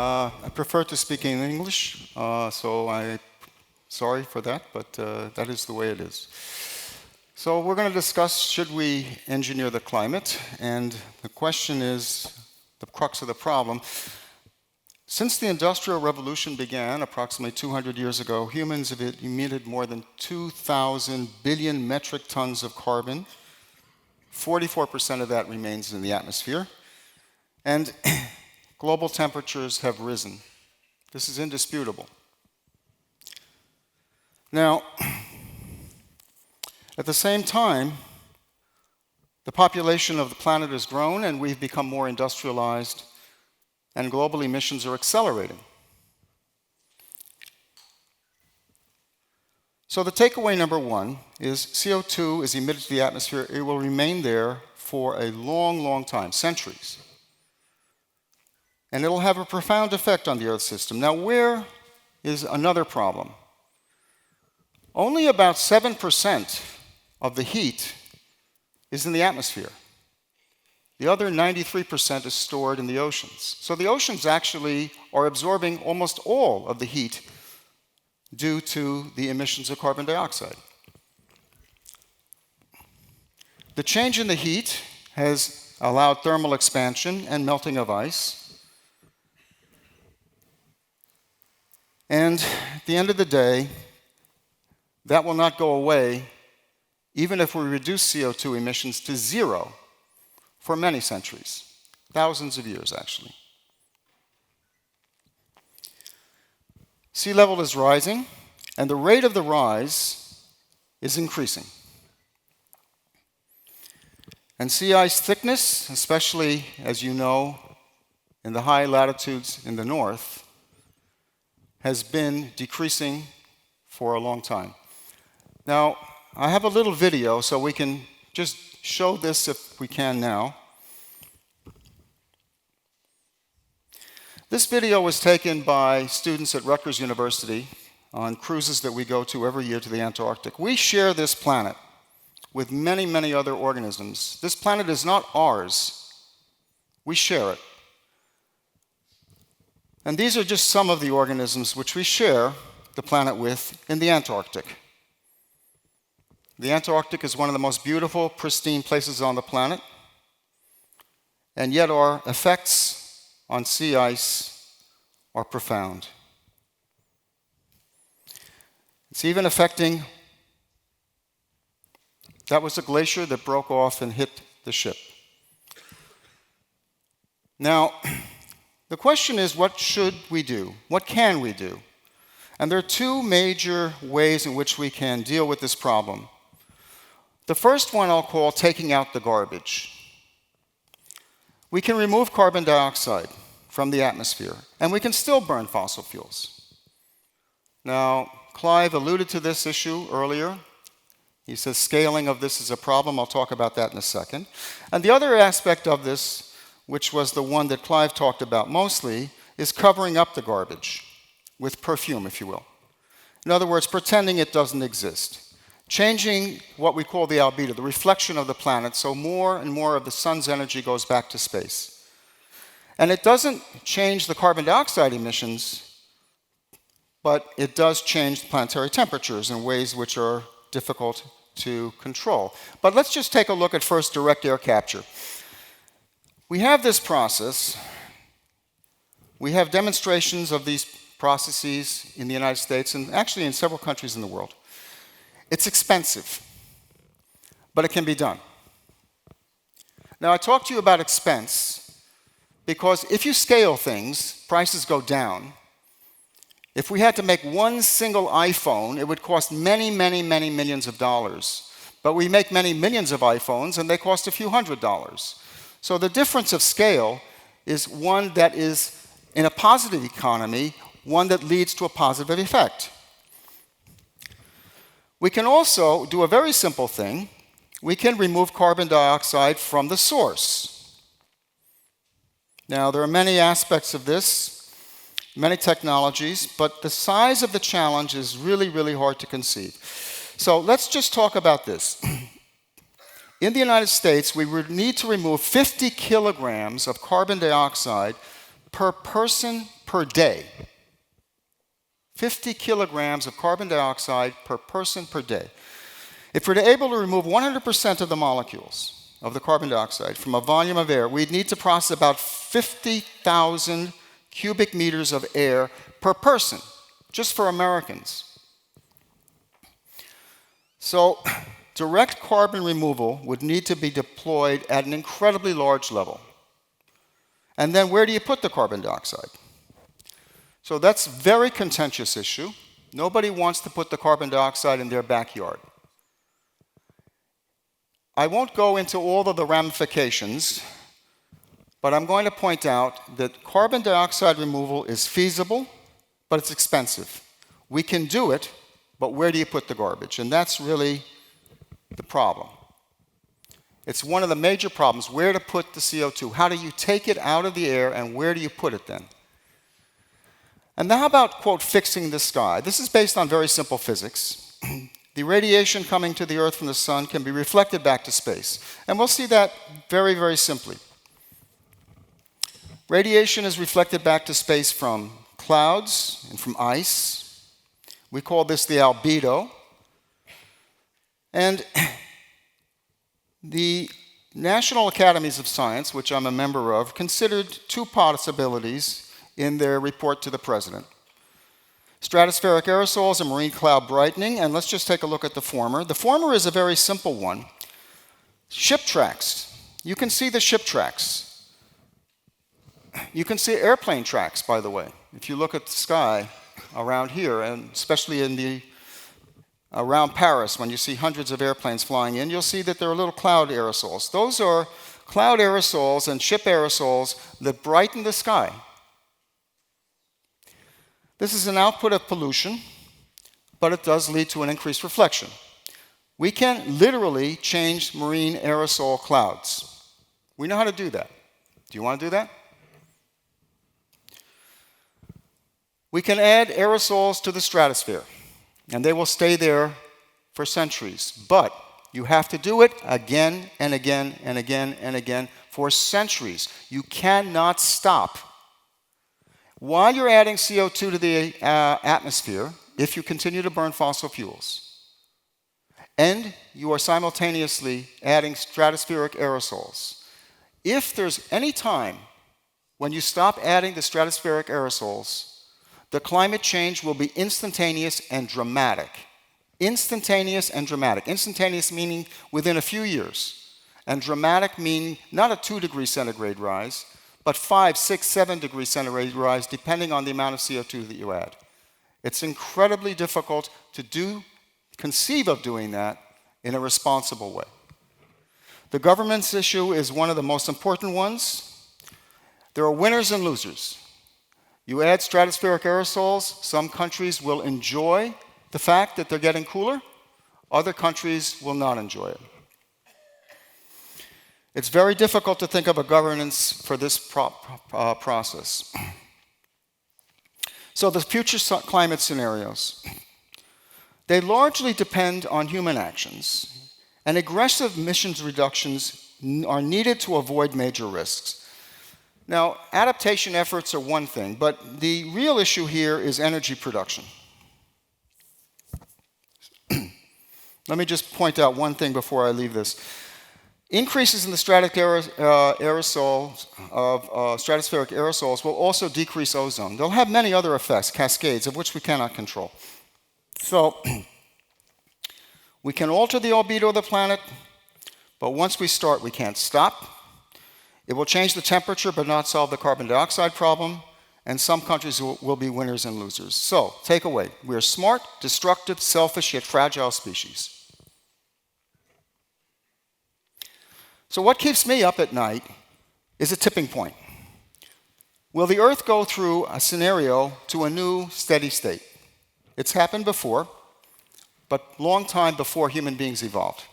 I prefer to speak in English, so I'm sorry for that, but that is the way it is. So we're going to discuss, should we engineer the climate? And the question is, the crux of the problem. Since the Industrial Revolution began approximately 200 years ago, humans have emitted more than 2,000 billion metric tons of carbon. 44% of that remains in the atmosphere. And global temperatures have risen. This is indisputable. Now, at the same time, the population of the planet has grown and we've become more industrialized, and global emissions are accelerating. So the takeaway number one is CO2 is emitted to the atmosphere. It will remain there for a long, long time, centuries. And it'll have a profound effect on the Earth system. Now, where is another problem? Only about 7% of the heat is in the atmosphere. The other 93% is stored in the oceans. So the oceans actually are absorbing almost all of the heat due to the emissions of carbon dioxide. The change in the heat has allowed thermal expansion and melting of ice. And at the end of the day, that will not go away even if we reduce CO2 emissions to zero for many centuries, thousands of years actually. Sea level is rising, and the rate of the rise is increasing. And sea ice thickness, especially, as you know, in the high latitudes in the north, has been decreasing for a long time. Now, I have a little video, so we can just show this if we can now. This video was taken by students at Rutgers University on cruises that we go to every year to the Antarctic. We share this planet with many, many other organisms. This planet is not ours. We share it. And these are just some of the organisms which we share the planet with in the Antarctic. The Antarctic is one of the most beautiful, pristine places on the planet, and yet our effects on sea ice are profound. It's even affecting, that was a glacier that broke off and hit the ship. Now, the question is, what should we do? What can we do? And there are two major ways in which we can deal with this problem. The first one I'll call taking out the garbage. We can remove carbon dioxide from the atmosphere, and we can still burn fossil fuels. Now, Clive alluded to this issue earlier. He says scaling of this is a problem. I'll talk about that in a second. And the other aspect of this, which was the one that Clive talked about mostly, is covering up the garbage with perfume, if you will. In other words, pretending it doesn't exist. Changing what we call the albedo, the reflection of the planet, so more and more of the sun's energy goes back to space. And it doesn't change the carbon dioxide emissions, but it does change the planetary temperatures in ways which are difficult to control. But let's just take a look at first direct air capture. We have this process. We have demonstrations of these processes in the United States and actually in several countries in the world. It's expensive, but it can be done. Now, I talked to you about expense because if you scale things, prices go down. If we had to make one single iPhone, it would cost many, many, many millions of dollars. But we make many millions of iPhones, and they cost a few $100s. So the difference of scale is one that is, in a positive economy, one that leads to a positive effect. We can also do a very simple thing. We can remove carbon dioxide from the source. Now, there are many aspects of this, many technologies, but the size of the challenge is really, really hard to conceive. So let's just talk about this. In the United States, we would need to remove 50 kilograms of carbon dioxide per person per day. 50 kilograms of carbon dioxide per person per day. If we're able to remove 100% of the molecules of the carbon dioxide from a volume of air, we'd need to process about 50,000 cubic meters of air per person, just for Americans. So direct carbon removal would need to be deployed at an incredibly large level. And then where do you put the carbon dioxide? So that's a very contentious issue. Nobody wants to put the carbon dioxide in their backyard. I won't go into all of the ramifications, but I'm going to point out that carbon dioxide removal is feasible, but it's expensive. We can do it, but where do you put the garbage? And that's really the problem. It's one of the major problems, where to put the CO2. How do you take it out of the air, and where do you put it then? And now about, quote, fixing the sky. This is based on very simple physics. The radiation coming to the Earth from the sun can be reflected back to space. And we'll see that very, very simply. Radiation is reflected back to space from clouds and from ice. We call this the albedo. And the National Academies of Science, which I'm a member of, considered two possibilities in their report to the president. Stratospheric aerosols and marine cloud brightening, and let's just take a look at the former. The former is a very simple one. Ship tracks. You can see the ship tracks. You can see airplane tracks, by the way. If you look at the sky around here, and especially around Paris, when you see hundreds of airplanes flying in, you'll see that there are little cloud aerosols. Those are cloud aerosols and ship aerosols that brighten the sky. This is an output of pollution, but it does lead to an increased reflection. We can literally change marine aerosol clouds. We know how to do that. Do you want to do that? We can add aerosols to the stratosphere, and they will stay there for centuries. But you have to do it again and again and again and again for centuries. You cannot stop. While you're adding CO2 to the atmosphere, if you continue to burn fossil fuels, and you are simultaneously adding stratospheric aerosols, if there's any time when you stop adding the stratospheric aerosols, the climate change will be instantaneous and dramatic. Instantaneous and dramatic. Instantaneous meaning within a few years, and dramatic meaning not a 2 degree centigrade rise, but 5, 6, 7 degrees centigrade rise, depending on the amount of CO2 that you add. It's incredibly difficult to conceive of doing that in a responsible way. The government's issue is one of the most important ones. There are winners and losers. You add stratospheric aerosols, some countries will enjoy the fact that they're getting cooler. Other countries will not enjoy it. It's very difficult to think of a governance for this process. So the future climate scenarios, they largely depend on human actions, and aggressive emissions reductions are needed to avoid major risks. Now, adaptation efforts are one thing, but the real issue here is energy production. Let me just point out one thing before I leave this. Increases in the stratospheric aerosols will also decrease ozone. They'll have many other effects, cascades, of which we cannot control. So we can alter the albedo of the planet, but once we start, we can't stop. It will change the temperature, but not solve the carbon dioxide problem, and some countries will be winners and losers. So, takeaway, we are smart, destructive, selfish, yet fragile species. So what keeps me up at night is a tipping point. Will the Earth go through a scenario to a new steady state? It's happened before, but long time before human beings evolved.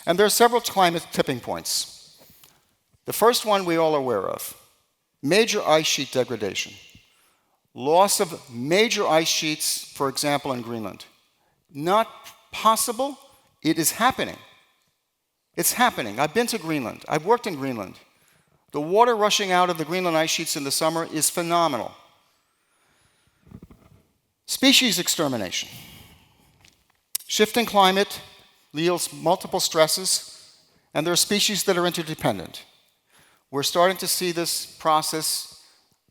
And there are several climate tipping points. The first one we all are aware of, major ice sheet degradation. Loss of major ice sheets, for example, in Greenland. Not possible, it is happening. It's happening. I've been to Greenland. I've worked in Greenland. The water rushing out of the Greenland ice sheets in the summer is phenomenal. Species extermination. Shifting climate yields multiple stresses, and there are species that are interdependent. We're starting to see this process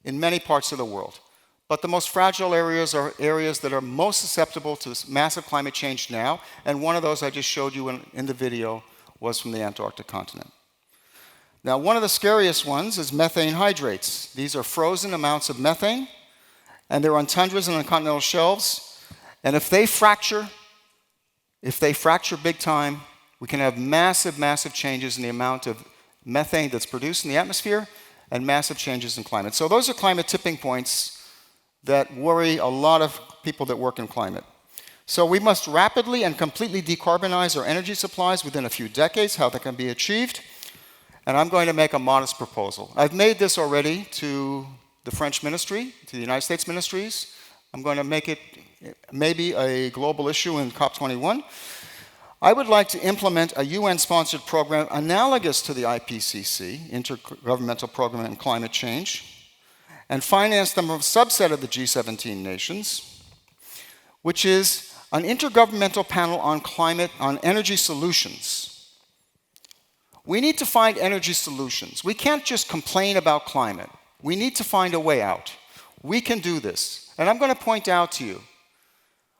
in many parts of the world. But the most fragile areas are areas that are most susceptible to massive climate change now, and one of those I just showed you in the video was from the Antarctic continent. Now, one of the scariest ones is methane hydrates. These are frozen amounts of methane, and they're on tundras and on continental shelves. And if they fracture big time, we can have massive, massive changes in the amount of methane that's produced in the atmosphere and massive changes in climate. So those are climate tipping points that worry a lot of people that work in climate. So we must rapidly and completely decarbonize our energy supplies within a few decades. How that can be achieved? And I'm going to make a modest proposal. I've made this already to the French ministry, to the United States ministries. I'm going to make it maybe a global issue in COP21. I would like to implement a UN-sponsored program analogous to the IPCC, Intergovernmental Program on Climate Change, and finance them from a subset of the G17 nations, which is an intergovernmental panel on energy solutions. We need to find energy solutions. We can't just complain about climate. We need to find a way out. We can do this. And I'm going to point out to you,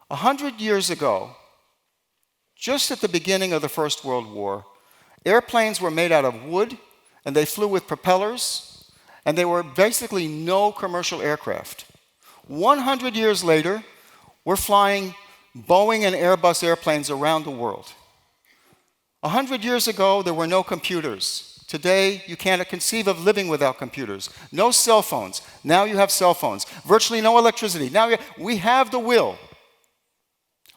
100 years ago, just at the beginning of the First World War, airplanes were made out of wood, and they flew with propellers, and they were basically no commercial aircraft. 100 years later, we're flying Boeing and Airbus airplanes around the world. 100 years ago, there were no computers. Today, you can't conceive of living without computers. No cell phones. Now you have cell phones. Virtually no electricity. Now we have the will.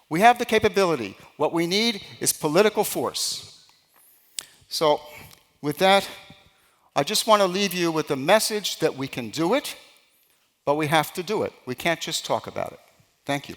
We have the capability. What we need is political force. So, with that, I just want to leave you with the message that we can do it, but we have to do it. We can't just talk about it. Thank you.